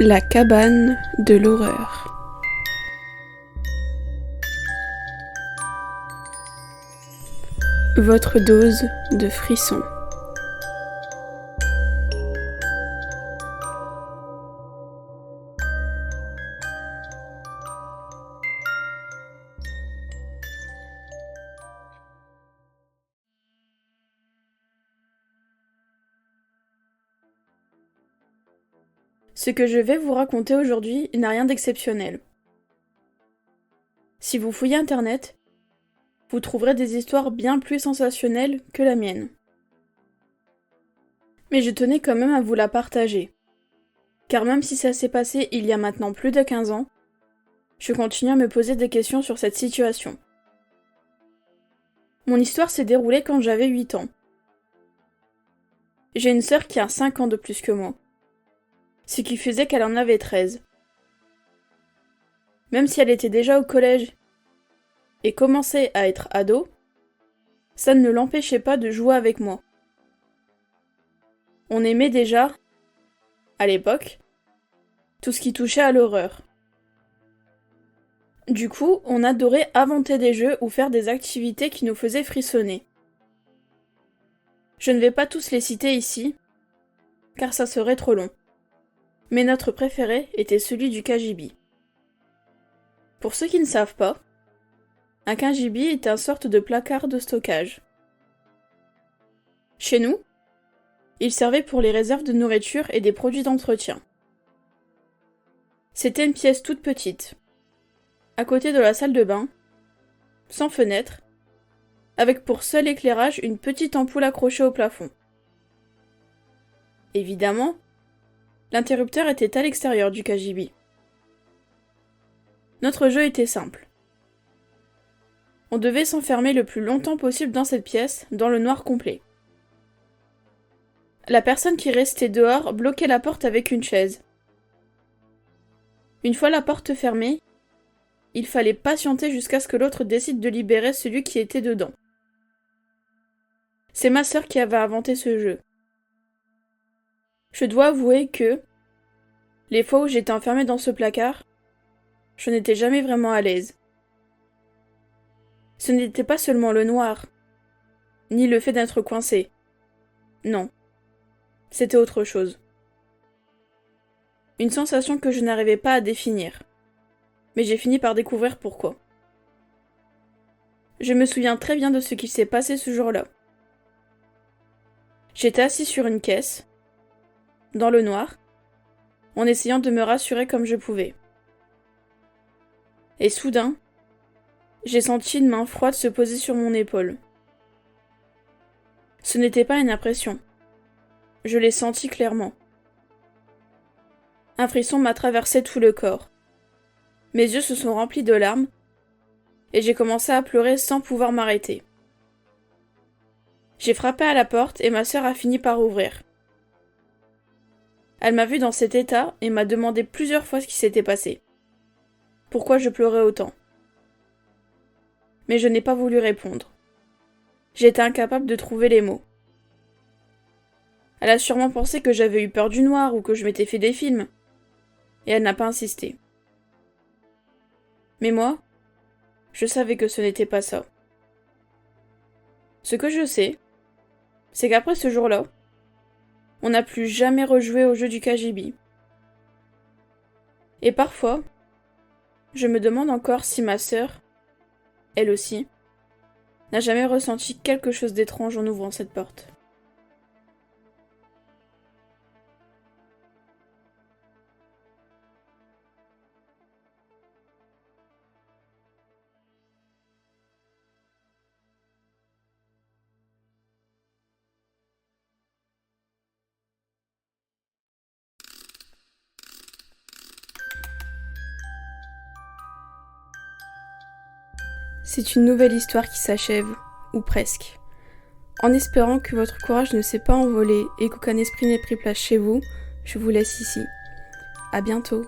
La cabane de l'horreur. Votre dose de frissons. Ce que je vais vous raconter aujourd'hui n'a rien d'exceptionnel. Si vous fouillez Internet, vous trouverez des histoires bien plus sensationnelles que la mienne. Mais je tenais quand même à vous la partager. Car même si ça s'est passé il y a maintenant plus de 15 ans, je continue à me poser des questions sur cette situation. Mon histoire s'est déroulée quand j'avais 8 ans. J'ai une sœur qui a 5 ans de plus que moi. Ce qui faisait qu'elle en avait 13. Même si elle était déjà au collège et commençait à être ado, ça ne l'empêchait pas de jouer avec moi. On aimait déjà, à l'époque, tout ce qui touchait à l'horreur. Du coup, on adorait inventer des jeux ou faire des activités qui nous faisaient frissonner. Je ne vais pas tous les citer ici, car ça serait trop long. Mais notre préféré était celui du KGB. Pour ceux qui ne savent pas, un KGB est une sorte de placard de stockage. Chez nous, il servait pour les réserves de nourriture et des produits d'entretien. C'était une pièce toute petite, à côté de la salle de bain, sans fenêtre, avec pour seul éclairage une petite ampoule accrochée au plafond. Évidemment, l'interrupteur était à l'extérieur du KGB. Notre jeu était simple. On devait s'enfermer le plus longtemps possible dans cette pièce, dans le noir complet. La personne qui restait dehors bloquait la porte avec une chaise. Une fois la porte fermée, il fallait patienter jusqu'à ce que l'autre décide de libérer celui qui était dedans. C'est ma sœur qui avait inventé ce jeu. Je dois avouer que, les fois où j'étais enfermée dans ce placard, je n'étais jamais vraiment à l'aise. Ce n'était pas seulement le noir, ni le fait d'être coincé. Non, c'était autre chose. Une sensation que je n'arrivais pas à définir. Mais j'ai fini par découvrir pourquoi. Je me souviens très bien de ce qui s'est passé ce jour-là. J'étais assis sur une caisse, dans le noir, en essayant de me rassurer comme je pouvais. Et soudain, j'ai senti une main froide se poser sur mon épaule. Ce n'était pas une impression. Je l'ai senti clairement. Un frisson m'a traversé tout le corps. Mes yeux se sont remplis de larmes, et j'ai commencé à pleurer sans pouvoir m'arrêter. J'ai frappé à la porte et ma sœur a fini par ouvrir. Elle m'a vu dans cet état et m'a demandé plusieurs fois ce qui s'était passé. Pourquoi je pleurais autant. Mais je n'ai pas voulu répondre. J'étais incapable de trouver les mots. Elle a sûrement pensé que j'avais eu peur du noir ou que je m'étais fait des films. Et elle n'a pas insisté. Mais moi, je savais que ce n'était pas ça. Ce que je sais, c'est qu'après ce jour-là, on n'a plus jamais rejoué au jeu du KGB. Et parfois, je me demande encore si ma sœur, elle aussi, n'a jamais ressenti quelque chose d'étrange en ouvrant cette porte. C'est une nouvelle histoire qui s'achève, ou presque. En espérant que votre courage ne s'est pas envolé et qu'aucun esprit n'ait pris place chez vous, je vous laisse ici. À bientôt.